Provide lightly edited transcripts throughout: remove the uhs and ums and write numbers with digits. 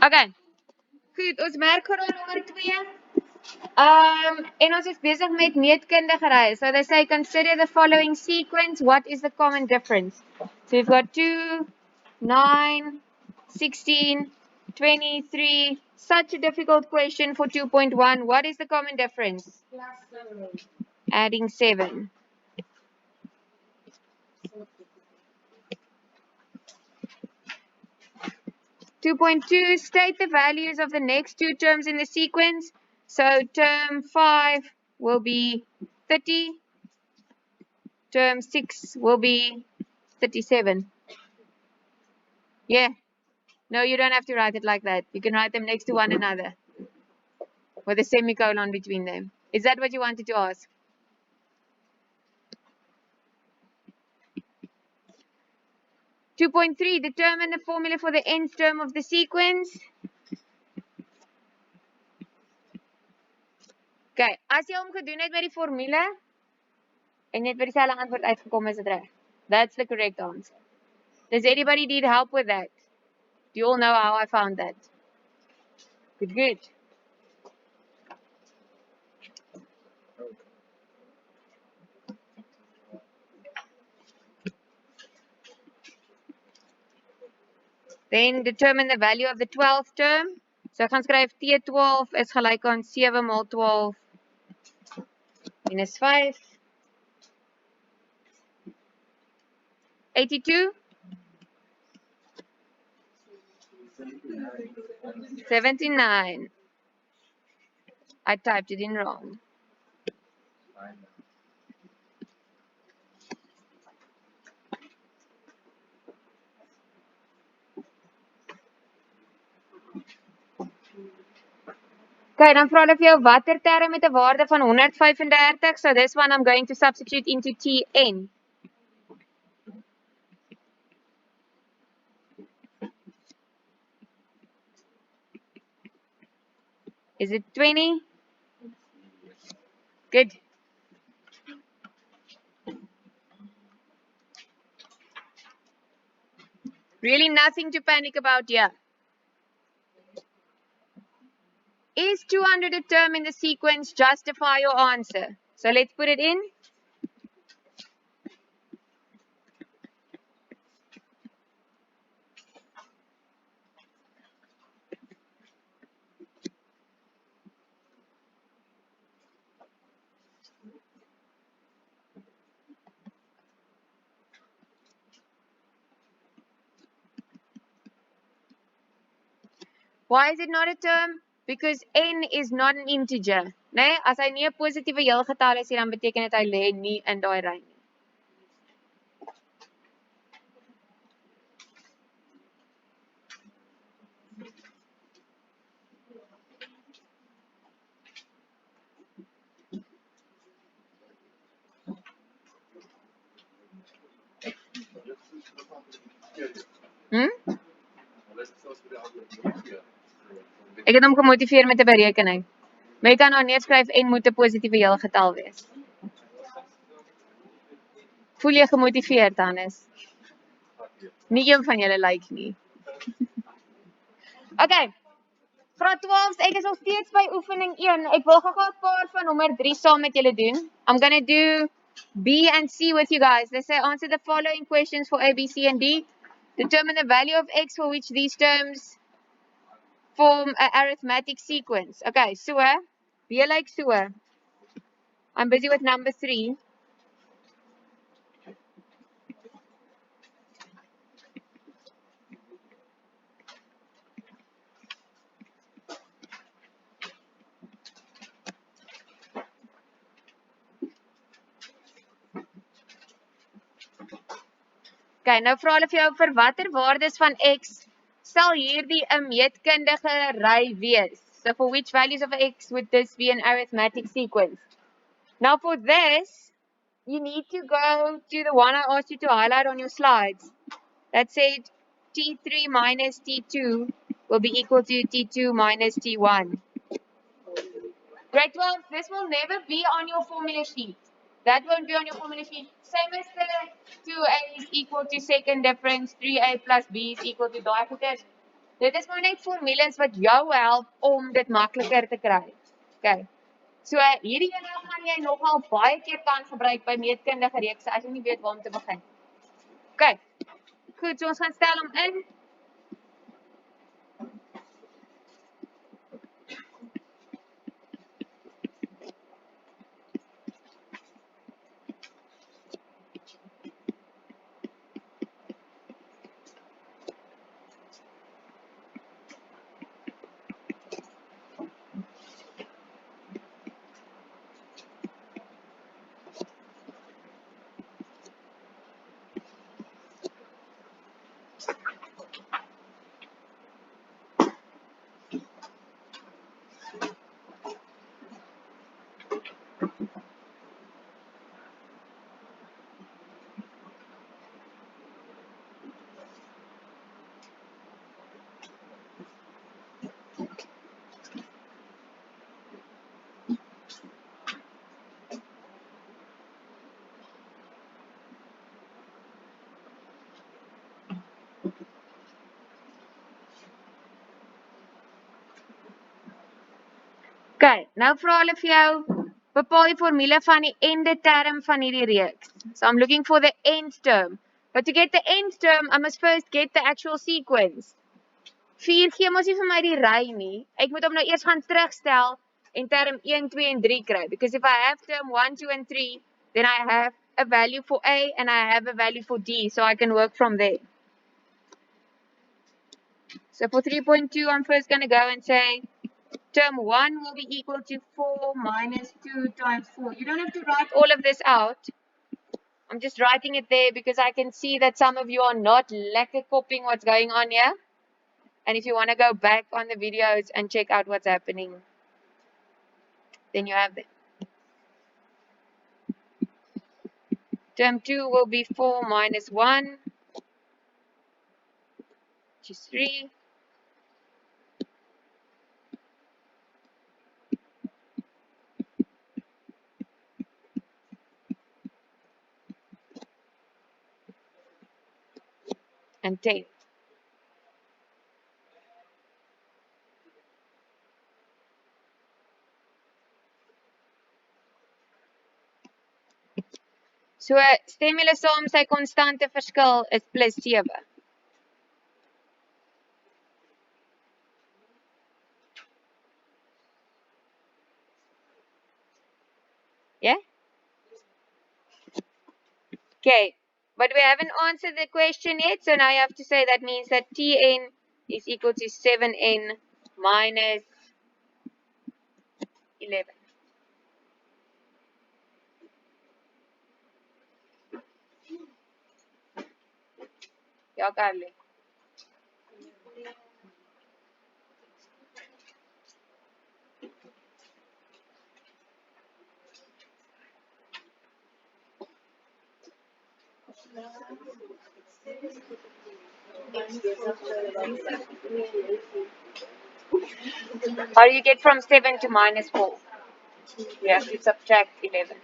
Okay. Goed, ons merk geraai nommer 2. En ons is besig met meetkundigery. So they say consider the following sequence. What is the common difference? So you've got 2, 9, 16, 23. Such a difficult question for 2.1. What is the common difference? Adding 7. 2.2, state the values of the next two terms in the sequence. So term 5 will be 30. Term 6 will be 37. Yeah. No, you don't have to write it like that. You can write them next to one another with a semicolon between them. Is that what you wanted to ask? Two point three, determine the formula for the nth term of the sequence. Okay, as jy hom gedoen het met die formule en net by dieselfde antwoord uitgekom is dit reg. That's the correct answer. Does anybody need help with that? Do you all know how I found that? Good, good. Then determine the value of the 12th term. So ek gaan skryf T12 is gelyk aan 7 maal 12 minus 5. 82. 79. I typed it in wrong. Okay, dan vra hulle vir jou watter term met 'n waarde van 135. So this one I'm going to substitute into Tn. Is it 20? Good. Really nothing to panic about here. Is 200 a term in the sequence? Justify your answer. So let's put it in. Why is it not a term? Because n is not an integer. Nee, as hy nie 'n positiewe heel getal is, dan beteken dit hy lê nie in daai ry nie. Ek het hom gemotiveer met 'n berekening. Maar jy kan nou neerskryf en moet 'n positiewe heel getal wees. Voel jy gemotiveerd, Hannes? Nie een van julle lyk nie. Okay. Graad 12, ek is nog steeds by oefening 1. Ek wil gou-gou 'n paar van nommer 3 saam met julle doen. I'm going to do B and C with you guys. They say answer the following questions for A, B, C and D. Determine the value of X for which these terms form an arithmetic sequence. Okay, so, be like so. I'm busy with number 3. Okay, nou vra hulle vir jou vir watter waardes van X sal hierdie 'n meetkundige ry wees. So for which values of X would this be an arithmetic sequence? Now for this, you need to go to the one I asked you to highlight on your slides. That said T3 minus T2 will be equal to T2 minus T1. Grade 12, this will never be on your formula sheet. That won't be on your formula sheet. Same as the 2a is equal to second difference, 3a plus b is equal to diagonal. Dit is maar net formules wat jou help om dit makliker te kry. Okay. So hierdie ene gaan jy nogal baie keer kan gebruik by meetkundige reekse as jy nie weet waar om te begin. Okay. Goed, so ons gaan stel hom in. Okay, nou vra hulle vir jou, bepaal die formule van die ende term van hierdie reeks. So I'm looking for the end term. But to get the end term, I must first get the actual sequence. 4 gee mos nie vir my die ry nie. Ek moet hom nou eers gaan terugstel en term 1, 2 en 3 kry. Because if I have term 1, 2 and 3, then I have a value for A and I have a value for D. So I can work from there. So for 3.2, I'm first going to go and say, term 1 will be equal to 4 minus 2 times 4. You don't have to write all of this out. I'm just writing it there because I can see that some of you are not lekker copying what's going on here. And if you want to go back on the videos and check out what's happening, then you have it. Term 2 will be 4 minus 1, which is 3. And 10. So stem julle saam sy konstante verskil is plus 7. Yeah? Okay, but we haven't answered the question yet, so now you have to say that means that Tn is equal to 7n minus 11. Ja, Carly. How do you get from 7 to minus 4? You have to subtract 11.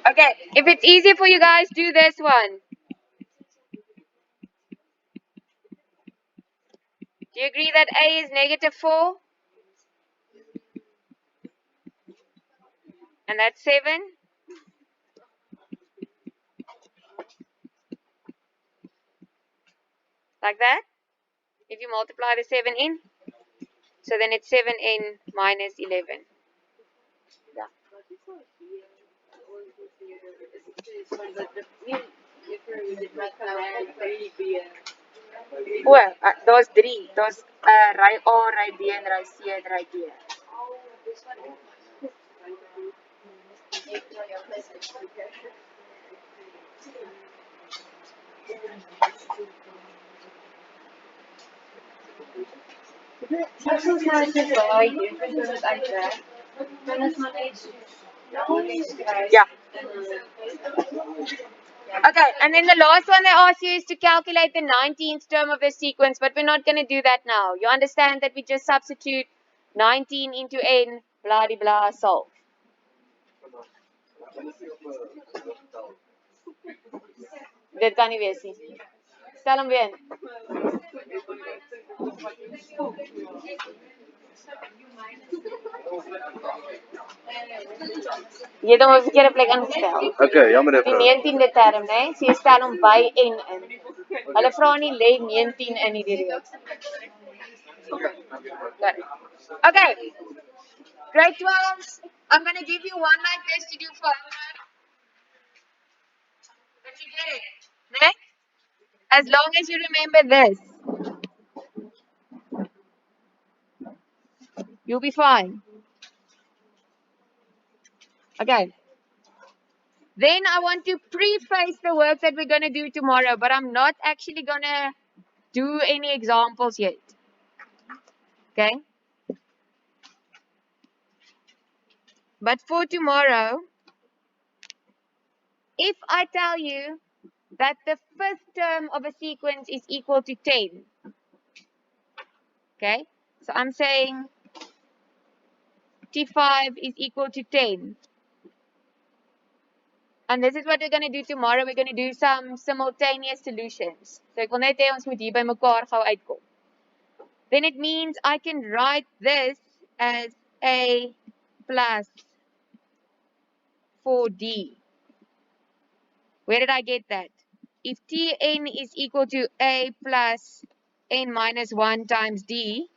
Okay, if it's easy for you guys, do this one. Do you agree that A is negative 4? And that's 7? Like that? If you multiply the 7 in? So then it's 7n minus 11. Yeah. Daar's 3. Daar's ry A, ry B en ry C en ry D. Yeah. Okay, and then the last one they ask you is to calculate the 19th term of the sequence, but we're not going to do that now. You understand that we just substitute 19 into n, blah, blah, blah, solve. Dit kan nie wees nie. Stel hom weer in. Jy het hom op die verkeerde plek ingestel. Okay, jammer Die juffrou. 19de term, né? So jy stel hom by en in. Hulle vra nie lê 19 in hierdie reeks. Okay. Grade 12s, I'm going to give you one like this to do for homework. But you get it, né? As long as you remember this, you'll be fine. Okay. Then I want to preface the work that we're going to do tomorrow, but I'm not actually going to do any examples yet. Okay? But for tomorrow, if I tell you that the first term of a sequence is equal to 10, okay? So I'm saying T5 is equal to 10. And this is what we're going to do tomorrow. We're going to do some simultaneous solutions. So ek wil net hê ons moet hier by mekaar gou uitkom. Then it means I can write this as A plus 4D. Where did I get that? If Tn is equal to A plus n minus 1 times D,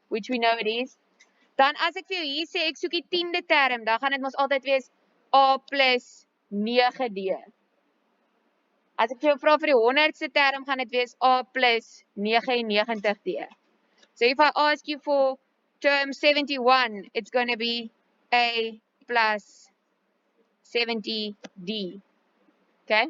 which we know it is, dan as ek vir jou hier sê ek soek die 10de term, dan gaan dit mos altyd wees A plus 9D. As ek jou vra vir die 100ste term, gaan dit wees A plus 99D. So if I ask you for term 71, it's going to be A plus 70D. Okay?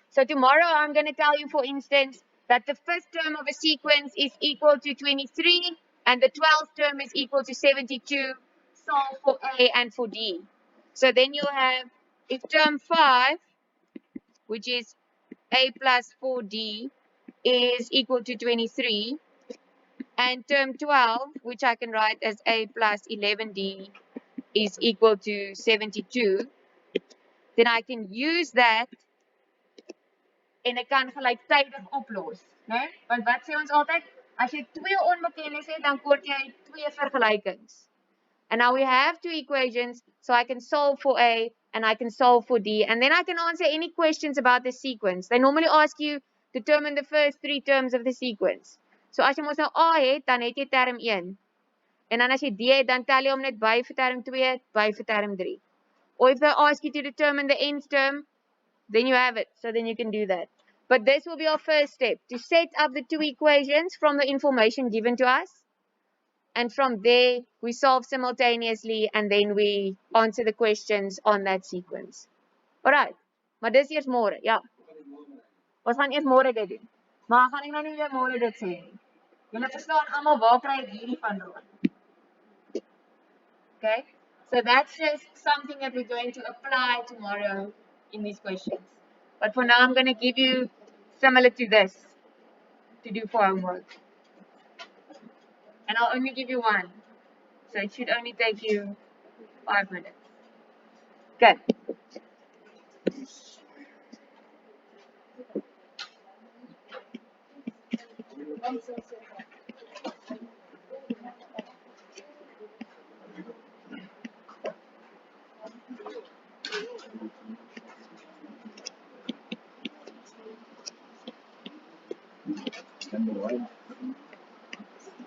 So tomorrow I'm going to tell you, for instance, that the first term of a sequence is equal to 23 and the 12th term is equal to 72. Solve for A and for D. So then you'll have, if term 5, which is A plus 4D, is equal to 23, and term 12, which I can write as A plus 11D, is equal to 72, then I can use that en ek kan gelyktydig oplos, né? Want wat sê ons altyd? As jy twee onbekendes het, dan kort jy twee vergelykings. And now we have two equations, so I can solve for A and I can solve for D, and then I can answer any questions about the sequence. They normally ask you to determine the first three terms of the sequence. So as jy mos nou A het, dan het jy term 1. En dan as jy D het, dan tel jy hom net by vir term 2, by vir term 3. Or if they ask you to determine the nth term, then you have it. So then you can do that. But this will be our first step, to set up the two equations from the information given to us. And from there, we solve simultaneously and then we answer the questions on that sequence. Alright, maar dis eers môre, ja. Ons gaan eers môre dit doen. Maar gaan ek nou nie weer môre dit sê nie. Julle verstaan almal waar kry ek hierdie vandaan? Okay? So that's just something that we're going to apply tomorrow in these questions. But for now, I'm going to give you similar to this to do for homework. And I'll only give you one. So it should only take you 5 minutes. Good.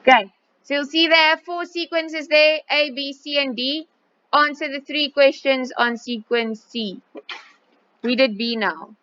Okay, so you'll see there are 4 sequences there, A, B, C, and D. Answer the 3 questions on sequence C. We did B now.